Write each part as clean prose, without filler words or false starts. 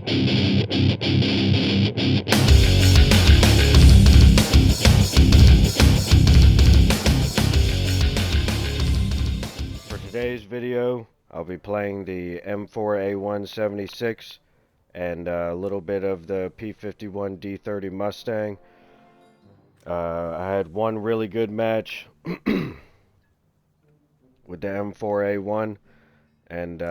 For today's video, I'll be playing the M4A1 76 and a little bit of the P-51 D30 Mustang. I had one really good match with the M4A1 and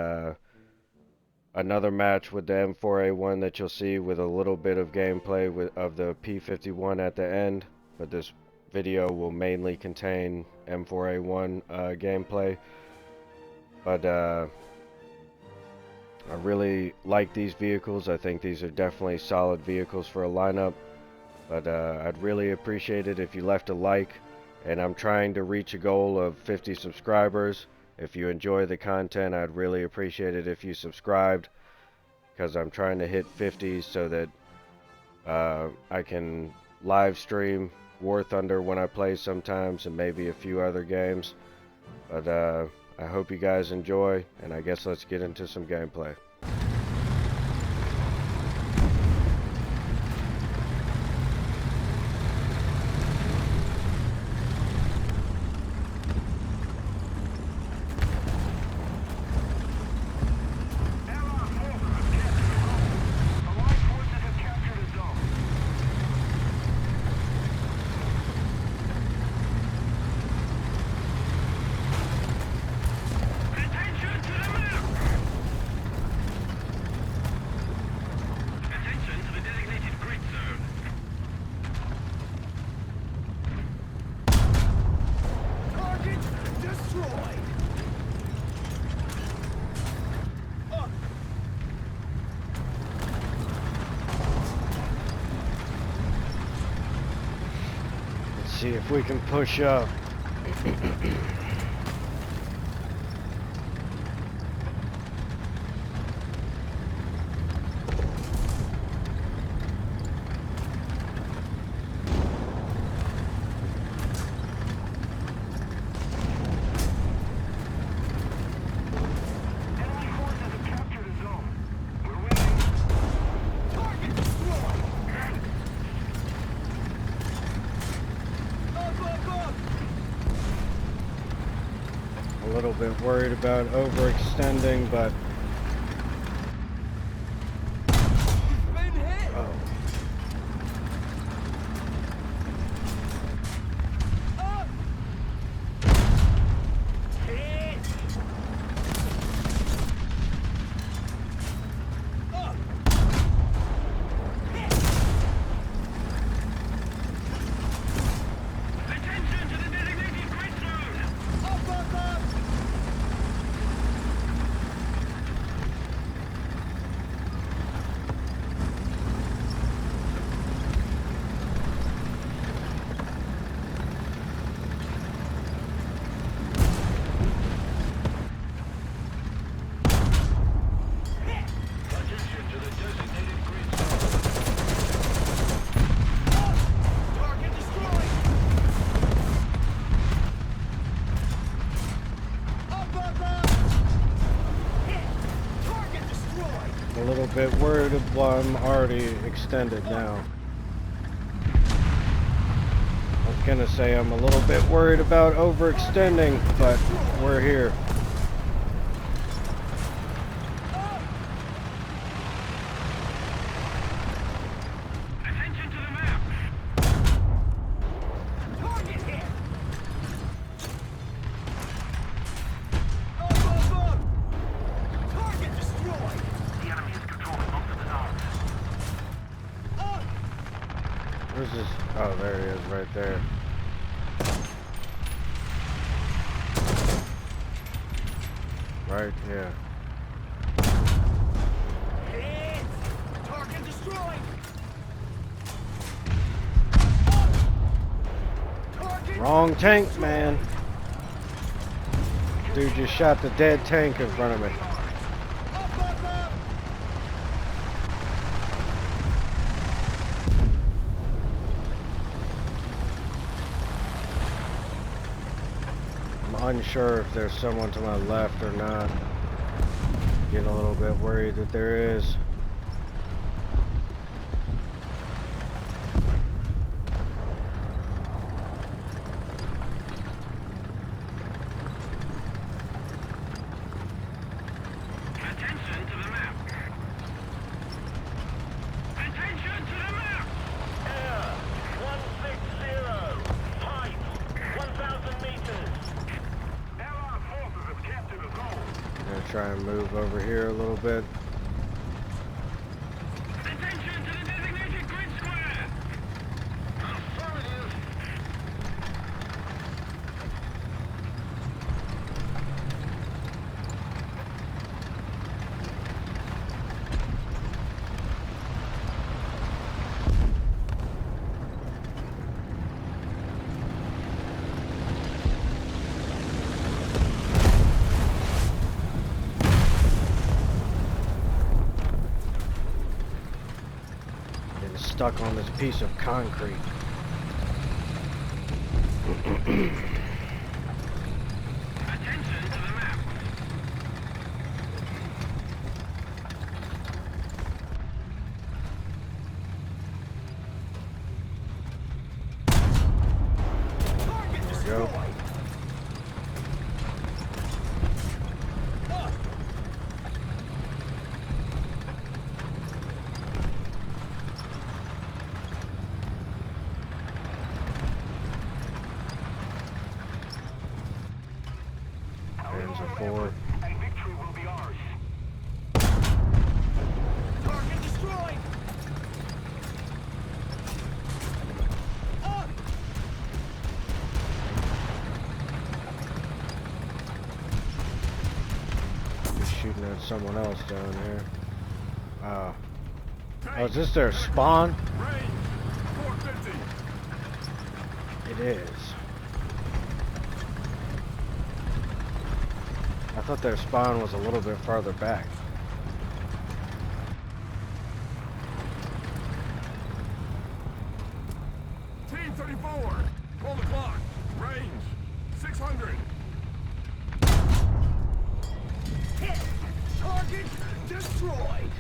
another match with the M4A1 that you'll see with a little bit of gameplay of the P-51 at the end, but this video will mainly contain M4A1 gameplay. But I really like these vehicles. I think these are definitely solid vehicles for a lineup. But I'd really appreciate it if you left a like. And I'm trying to reach a goal of 50 subscribers. If you enjoy the content, I'd really appreciate it if you subscribed, because I'm trying to hit 50 so that I can live stream War Thunder when I play sometimes, and maybe a few other games. But I hope you guys enjoy, and I guess let's get into some gameplay. See if we can push up. A little bit worried about overextending, but a little bit worried while I'm already extended now. I was gonna say I'm a little bit worried about overextending, but we're here. Where's this? Oh, there he is, right there. Right, yeah. Target destroyed. Wrong tank, man. Dude just shot the dead tank in front of me. I'm unsure if there's someone to my left or not. Getting a little bit worried that there is. move over here a little bit. Attention to the designated grid square! Affirmative! Stuck on this piece of concrete. Attention to the map! Target There we go. Hands are forward. And victory will be ours. Target destroyed! Up! He's shooting at someone else down here. Oh, is this their spawn? Range 450. It is. I thought their spawn was a little bit farther back. Team 34, pull the clock. Range 600. Hit. Target destroyed.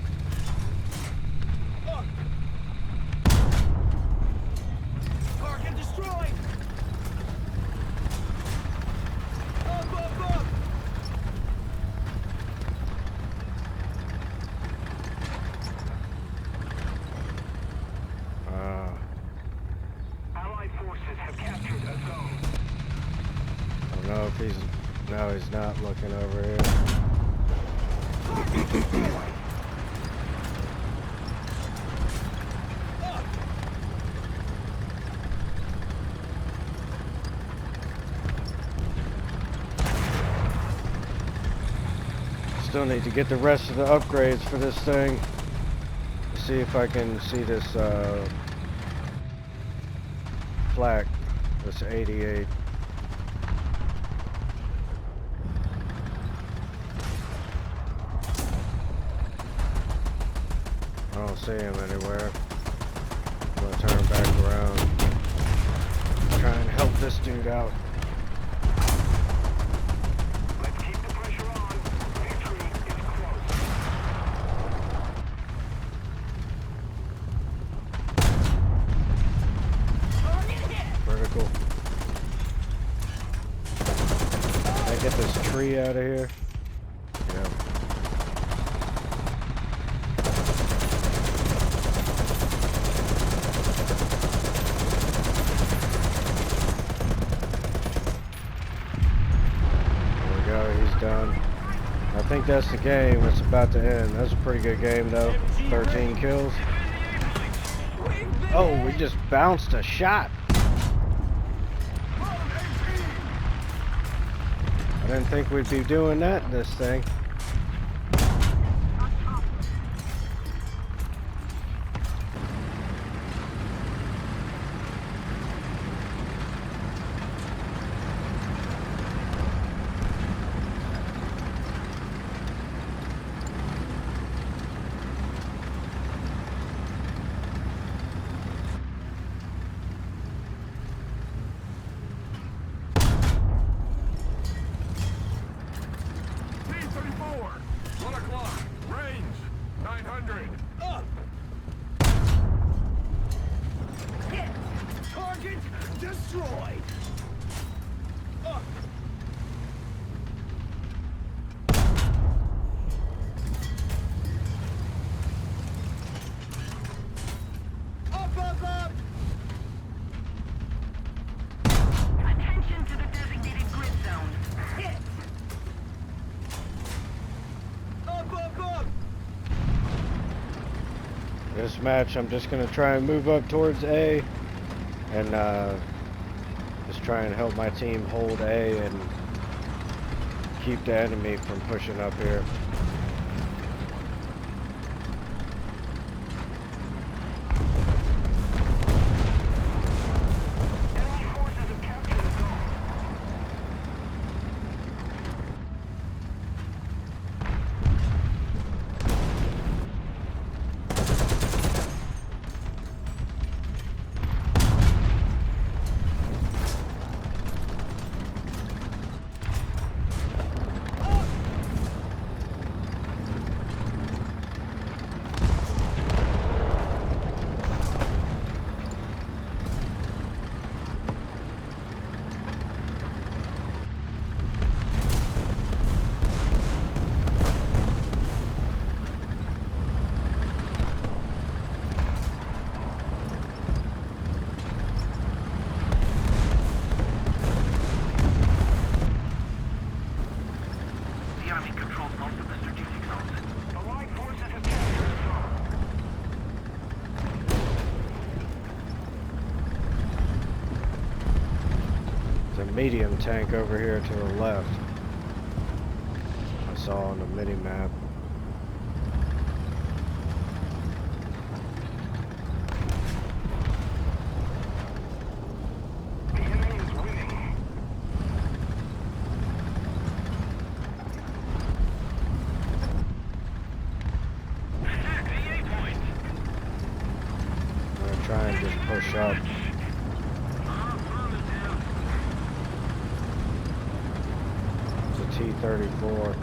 Up. Target destroyed. Up, up, up. Allied forces have captured a zone. I don't know if he's... No, he's not looking over here. Still need to get the rest of the upgrades for this thing. See if I can see this flak, this 88. I don't see him anywhere. I'm gonna turn back around. Try and help this dude out. Let's keep the pressure on. Victory is close. Vertical. Can I get this tree out of here? Yeah. There we go, he's done. I think that's the game. It's about to end. That's a pretty good game though. 13 kills. Oh, we just bounced a shot. I didn't think we'd be doing that in this thing. T-34, 1 o'clock, range 900. Up! Hit! Target destroyed! Up! Up, up, up! Attention to the designated grid zone. Hit! This match, I'm just going to try and move up towards A and just try and help my team hold A and keep the enemy from pushing up here. Medium tank over here to the left. I saw on the mini map. The enemy is winning. I'm gonna try and just push up. T-34.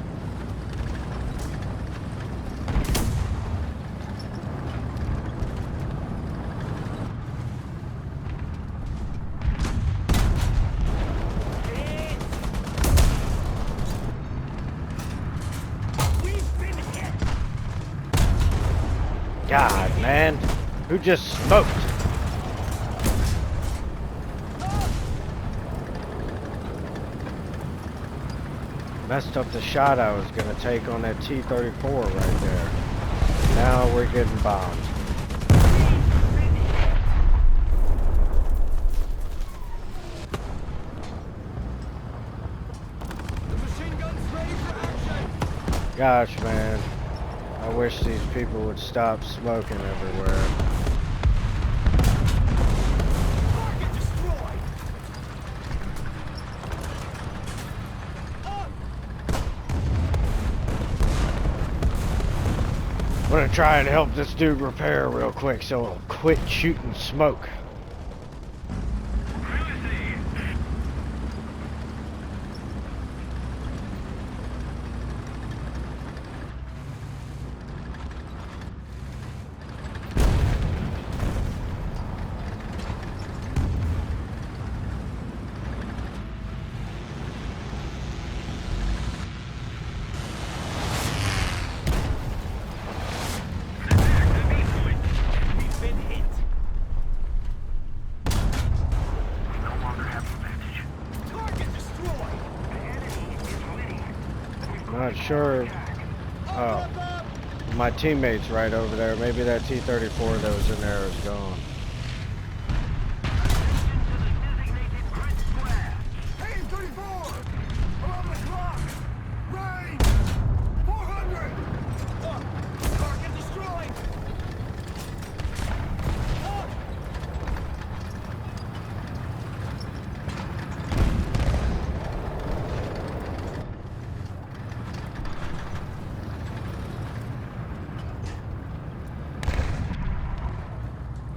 God, man, who just smoked? Messed up the shot I was gonna take on that T-34 right there. Now we're getting bombed. The machine gun's ready for action. Gosh, man, I wish these people would stop smoking everywhere. Target destroyed. I'm gonna try and help this dude repair real quick so he'll quit shooting smoke. Not sure. Oh, my teammate's right over there. Maybe that T-34 that was in there is gone. P-51! Around the clock! Range! 400! Target destroyed!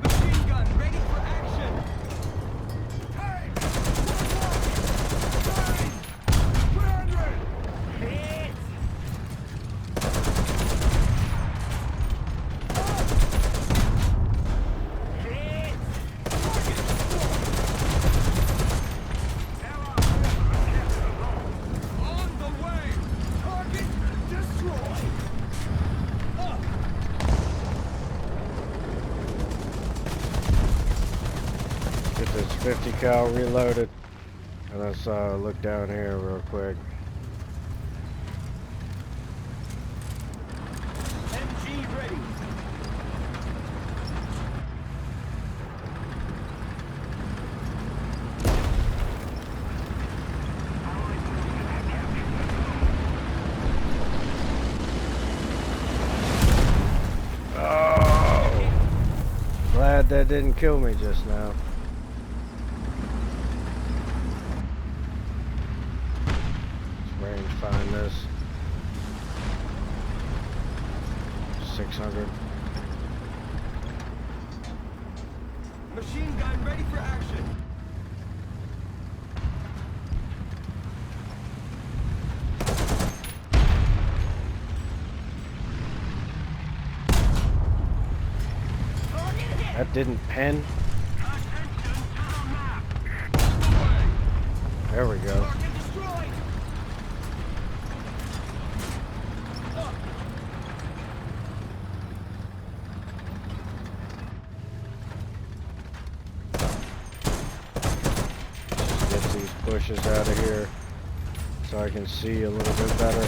Machine gun ready for action! Hey! 300! Hit! Hit! On the way! Target destroyed! Get this 50 cal reloaded. And let's look down here real quick. MG ready! glad that didn't kill me just now. Let's range find this. 600. Machine gun ready for action. That didn't pen. There we go. Get these bushes out of here so I can see a little bit better.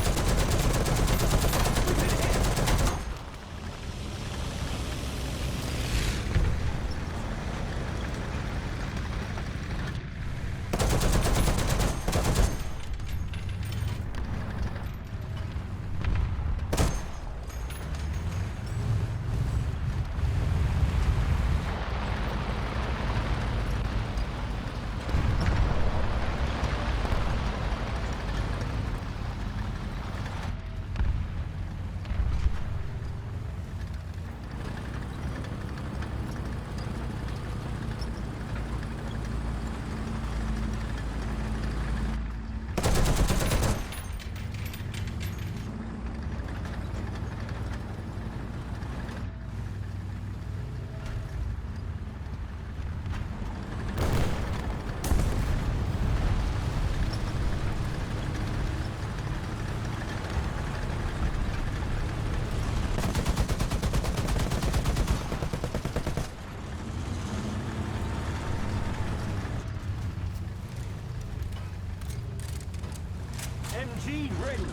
MG ready.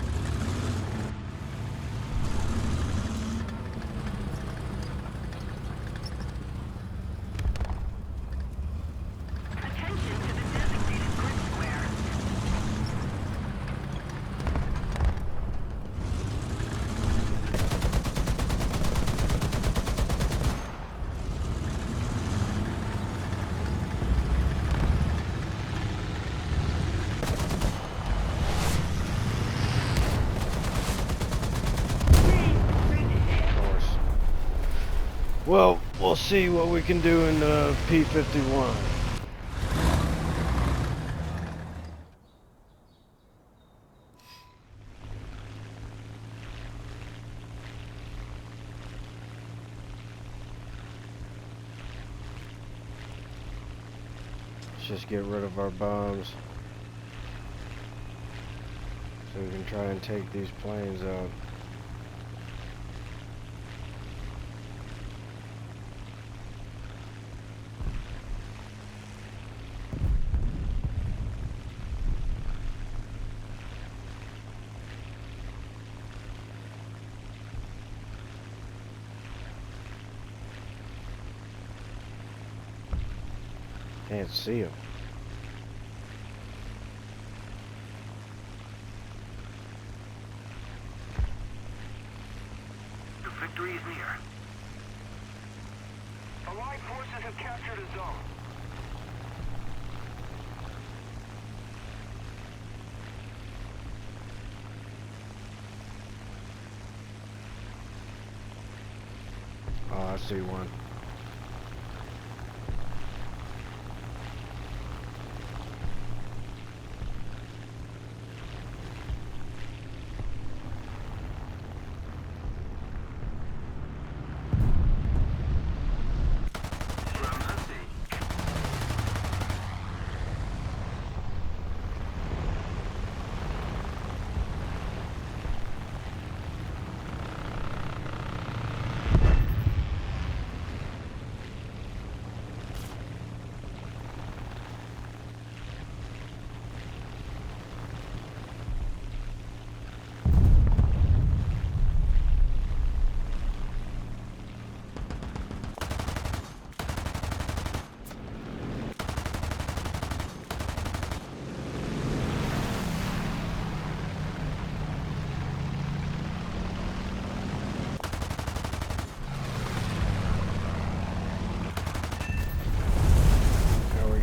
Attention to the designated grid square. Well, we'll see what we can do in the P-51. Let's just get rid of our bombs so we can try and take these planes out. Can't see him. The victory is near. Allied forces have captured a zone. Oh, I see one.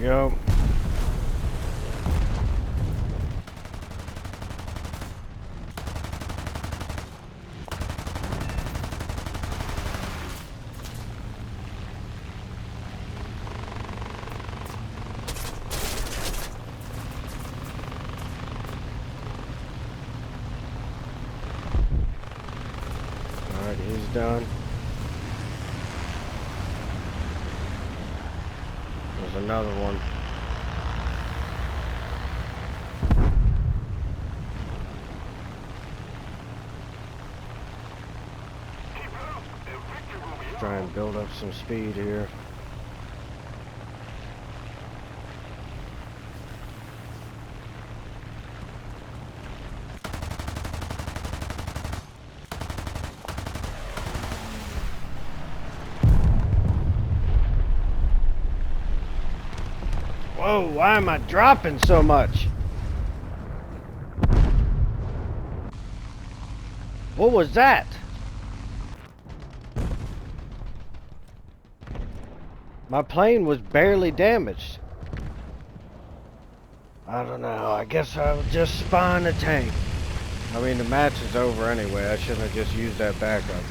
go. Alright, he's done. There's another one. Try and build up some speed here. Whoa, why am I dropping so much? What was that? My plane was barely damaged. I don't know, I guess I'll just spawn a tank. I mean, the match is over anyway. I shouldn't have just used that backup.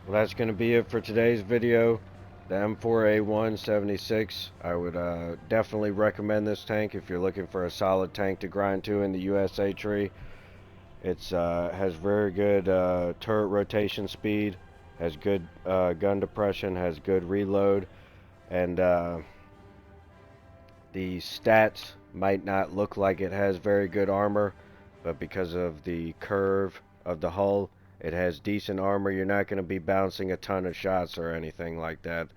Well, that's going to be it for today's video. The M4A1 76. I would definitely recommend this tank if you're looking for a solid tank to grind to in the USA tree. It's has very good turret rotation speed, has good gun depression, has good reload, and the stats might not look like it has very good armor, but because of the curve of the hull, it has decent armor. You're not going to be bouncing a ton of shots or anything like that,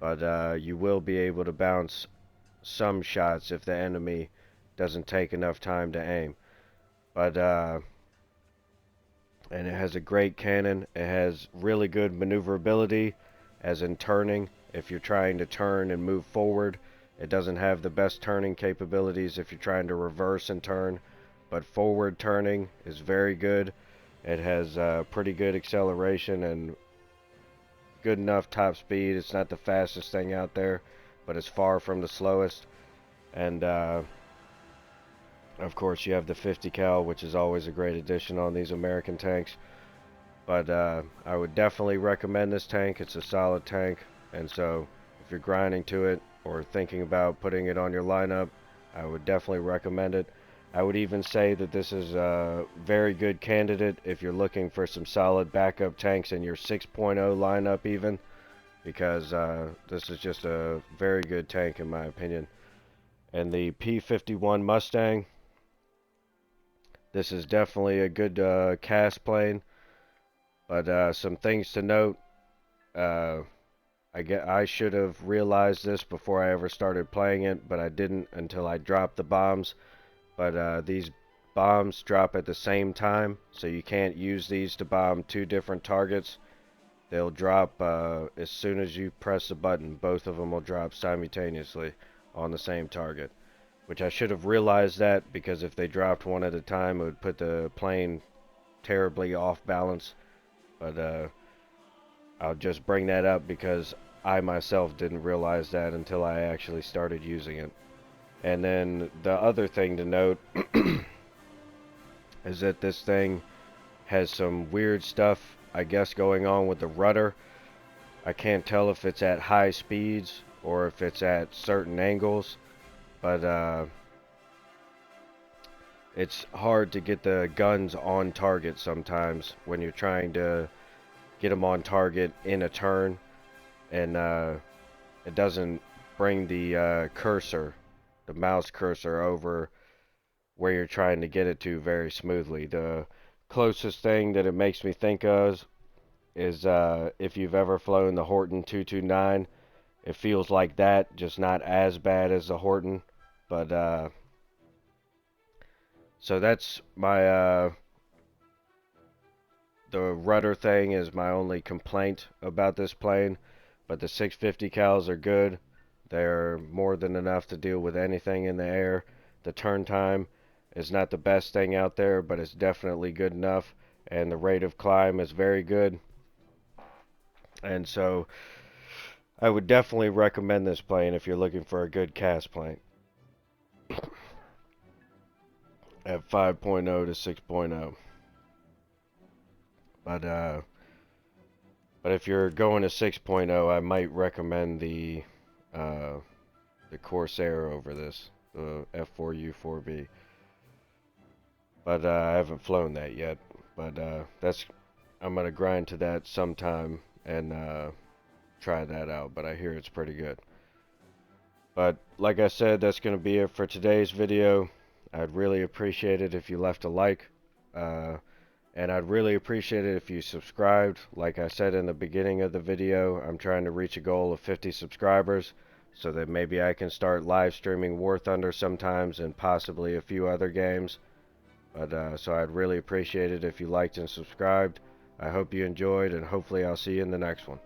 but you will be able to bounce some shots if the enemy doesn't take enough time to aim. But and it has a great cannon. It has really good maneuverability, as in turning. If you're trying to turn and move forward, it doesn't have the best turning capabilities if you're trying to reverse and turn, but forward turning is very good. It has pretty good acceleration and good enough top speed. It's not the fastest thing out there, but it's far from the slowest. And of course, you have the 50 cal, which is always a great addition on these American tanks. But I would definitely recommend this tank. It's a solid tank, and so if you're grinding to it or thinking about putting it on your lineup, I would definitely recommend it. I would even say that this is a very good candidate if you're looking for some solid backup tanks in your 6.0 lineup even, because this is just a very good tank in my opinion. And the P-51 Mustang, this is definitely a good cast plane, but some things to note. I should have realized this before I ever started playing it, but I didn't until I dropped the bombs. But these bombs drop at the same time, so you can't use these to bomb two different targets. They'll drop as soon as you press the button. Both of them will drop simultaneously on the same target, which I should have realized that, because if they dropped one at a time, it would put the plane terribly off balance. But I'll just bring that up because I myself didn't realize that until I actually started using it. And then the other thing to note is that this thing has some weird stuff, I guess, going on with the rudder. I can't tell if it's at high speeds or if it's at certain angles, but it's hard to get the guns on target sometimes when you're trying to get them on target in a turn, and it doesn't bring the cursor, the mouse cursor, over where you're trying to get it to very smoothly. The closest thing that it makes me think of is if you've ever flown the Horton 229, it feels like that, just not as bad as the Horton. But so that's my the rudder thing is my only complaint about this plane. but the 650 cals are good. They're more than enough to deal with anything in the air. The turn time is not the best thing out there, but it's definitely good enough, and the rate of climb is very good. And so I would definitely recommend this plane if you're looking for a good cast plane at 5.0 to 6.0. But if you're going to 6.0, I might recommend the Corsair over this, the F4U4B. But I haven't flown that yet. But I'm gonna grind to that sometime and try that out. But I hear it's pretty good. But like I said, that's gonna be it for today's video. I'd really appreciate it if you left a like. And I'd really appreciate it if you subscribed. Like I said in the beginning of the video, I'm trying to reach a goal of 50 subscribers so that maybe I can start live streaming War Thunder sometimes and possibly a few other games. But so I'd really appreciate it if you liked and subscribed. I hope you enjoyed, and hopefully I'll see you in the next one.